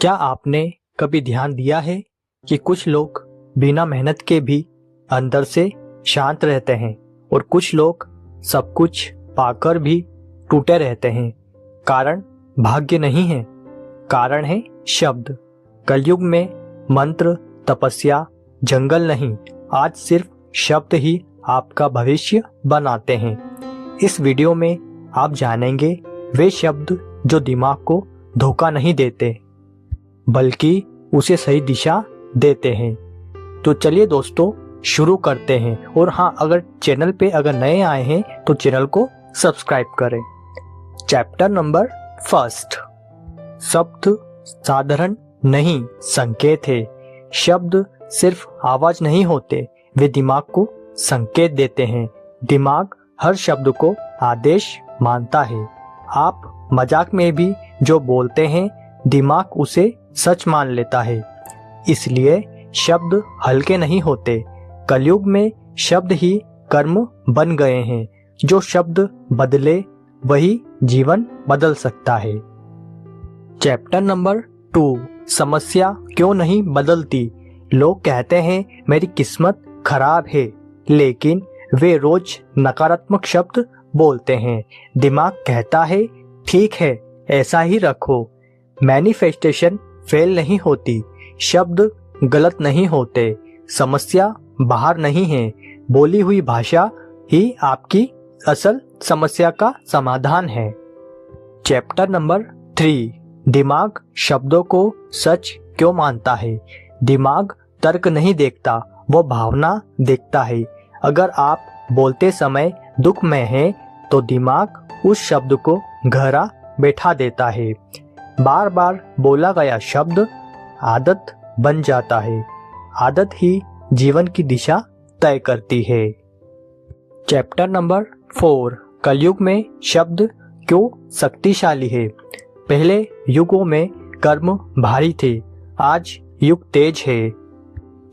क्या आपने कभी ध्यान दिया है कि कुछ लोग बिना मेहनत के भी अंदर से शांत रहते हैं और कुछ लोग सब कुछ पाकर भी टूटे रहते हैं। कारण भाग्य नहीं है, कारण है शब्द। कलयुग में मंत्र, तपस्या, जंगल नहीं, आज सिर्फ शब्द ही आपका भविष्य बनाते हैं। इस वीडियो में आप जानेंगे वे शब्द जो दिमाग को धोखा नहीं देते बल्कि उसे सही दिशा देते हैं। तो चलिए दोस्तों शुरू करते हैं। और हाँ, अगर चैनल पे नए आए हैं तो चैनल को सब्सक्राइब करें। Chapter number 1। शब्द साधारण नहीं, संकेत है। शब्द सिर्फ आवाज नहीं होते, वे दिमाग को संकेत देते हैं। दिमाग हर शब्द को आदेश मानता है। आप मजाक में भी जो बोलते हैं, दिमाग उसे सच मान लेता है। इसलिए शब्द हल्के नहीं होते। कलयुग में शब्द ही कर्म बन गए हैं। जो शब्द बदले वही जीवन बदल सकता है। Chapter number 2। समस्या क्यों नहीं बदलती। लोग कहते हैं मेरी किस्मत खराब है, लेकिन वे रोज नकारात्मक शब्द बोलते हैं। दिमाग कहता है ठीक है, ऐसा ही रखो। मैनिफेस्टेशन फेल नहीं होती, शब्द गलत नहीं होते। समस्या बाहर नहीं है, बोली हुई भाषा ही आपकी असल समस्या का समाधान है। Chapter number 3। दिमाग शब्दों को सच क्यों मानता है। दिमाग तर्क नहीं देखता, वो भावना देखता है। अगर आप बोलते समय दुख में हैं, तो दिमाग उस शब्द को गहरा बैठा देता है। बार बार बोला गया शब्द आदत बन जाता है। आदत ही जीवन की दिशा तय करती है। Chapter number 4। कलयुग में शब्द क्यों शक्तिशाली है। पहले युगों में कर्म भारी थे, आज युग तेज है।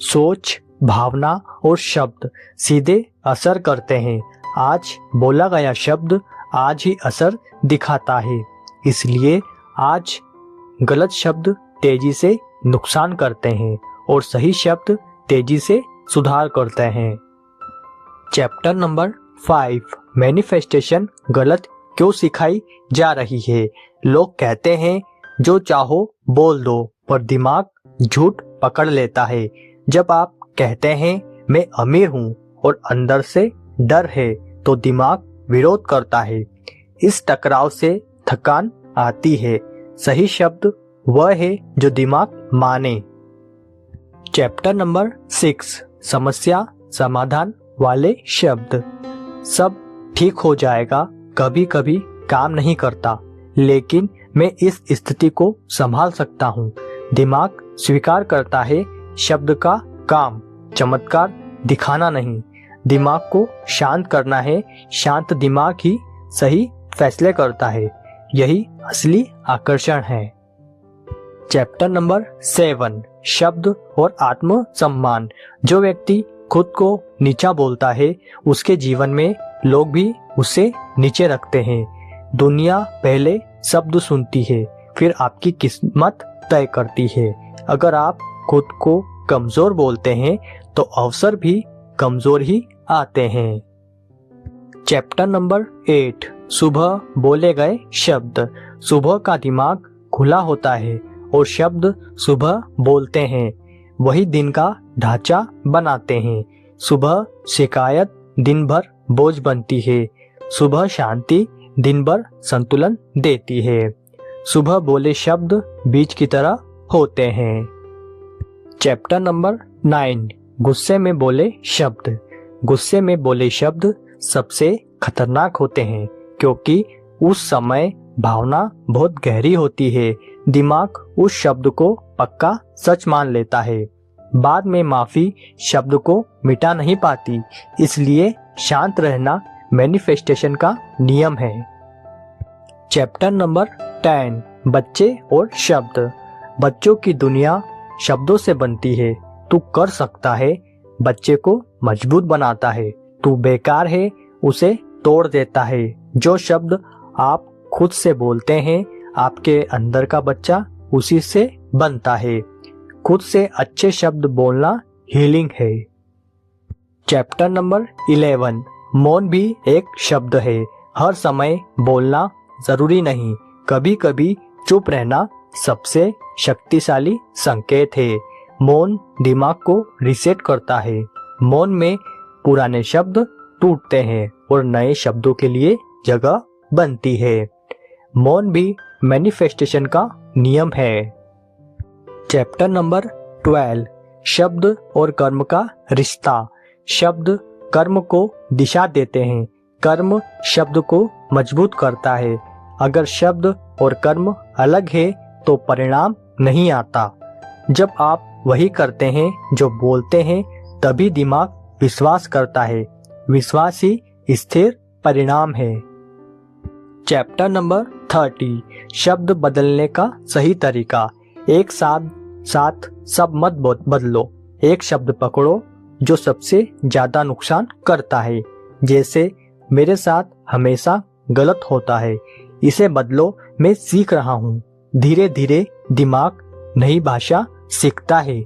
सोच, भावना और शब्द सीधे असर करते हैं। आज बोला गया शब्द आज ही असर दिखाता है। इसलिए आज गलत शब्द तेजी से नुकसान करते हैं और सही शब्द तेजी से सुधार करते हैं। Chapter number 5। मैनिफेस्टेशन गलत क्यों सिखाई जा रही है। लोग कहते हैं जो चाहो बोल दो, पर दिमाग झूठ पकड़ लेता है। जब आप कहते हैं मैं अमीर हूँ और अंदर से डर है, तो दिमाग विरोध करता है। इस टकराव से थकान आती है। सही शब्द वह है जो दिमाग माने। Chapter number 6। समस्या समाधान वाले शब्द। सब ठीक हो जाएगा कभी कभी काम नहीं करता, लेकिन मैं इस स्थिति को संभाल सकता हूँ। दिमाग स्वीकार करता है शब्द का काम चमत्कार दिखाना नहीं, दिमाग को शांत करना है। शांत दिमाग ही सही फैसले करता है। यही असली आकर्षण है। Chapter number 7। शब्द और आत्म सम्मान। जो व्यक्ति खुद को नीचा बोलता है, उसके जीवन में लोग भी उसे नीचे रखते हैं। दुनिया पहले शब्द सुनती है, फिर आपकी किस्मत तय करती है। अगर आप खुद को कमजोर बोलते हैं, तो अवसर भी कमजोर ही आते हैं। Chapter number 8। सुबह बोले गए शब्द। सुबह का दिमाग खुला होता है और शब्द सुबह बोलते हैं वही दिन का ढांचा बनाते हैं। सुबह शिकायत दिन भर बोझ बनती है, सुबह शांति दिन भर संतुलन देती है। सुबह बोले शब्द बीज की तरह होते हैं। Chapter number 9। गुस्से में बोले शब्द। गुस्से में बोले शब्द सबसे खतरनाक होते हैं, क्योंकि उस समय भावना बहुत गहरी होती है। दिमाग उस शब्द को पक्का सच मान लेता है। बाद में माफी शब्द को मिटा नहीं पाती, इसलिए शांत रहना मैनिफेस्टेशन का नियम है। Chapter number 10। बच्चे और शब्द। बच्चों की दुनिया शब्दों से बनती है। तू कर सकता है बच्चे को मजबूत बनाता है, तू बेकार है उसे तोड़ देता है। जो शब्द आप खुद से बोलते हैं, आपके अंदर का बच्चा उसी से बनता है। खुद से अच्छे शब्द बोलना हीलिंग है। चैप्टर नंबर 11, मौन भी एक शब्द है। हर समय बोलना जरूरी नहीं, कभी कभी चुप रहना सबसे शक्तिशाली संकेत है। मौन दिमाग को रिसेट करता है। मौन में पुराने शब्द टूटते हैं और नए शब्दों के लिए जगह बनती है। मौन भी मैनिफेस्टेशन का नियम है। चैप्टर नंबर 12, शब्द और कर्म का रिश्ता। शब्द कर्म को दिशा देते हैं, कर्म शब्द को मजबूत करता है। अगर शब्द और कर्म अलग है तो परिणाम नहीं आता। जब आप वही करते हैं जो बोलते हैं, तभी दिमाग विश्वास करता है। विश्वास ही स्थिर परिणाम है। चैप्टर नंबर 30, शब्द बदलने का सही तरीका। एक साथ सब मत बदलो। एक शब्द पकड़ो जो सबसे ज्यादा नुकसान करता है, जैसे मेरे साथ हमेशा गलत होता है। इसे बदलो, मैं सीख रहा हूँ। धीरे धीरे दिमाग नई भाषा सीखता है।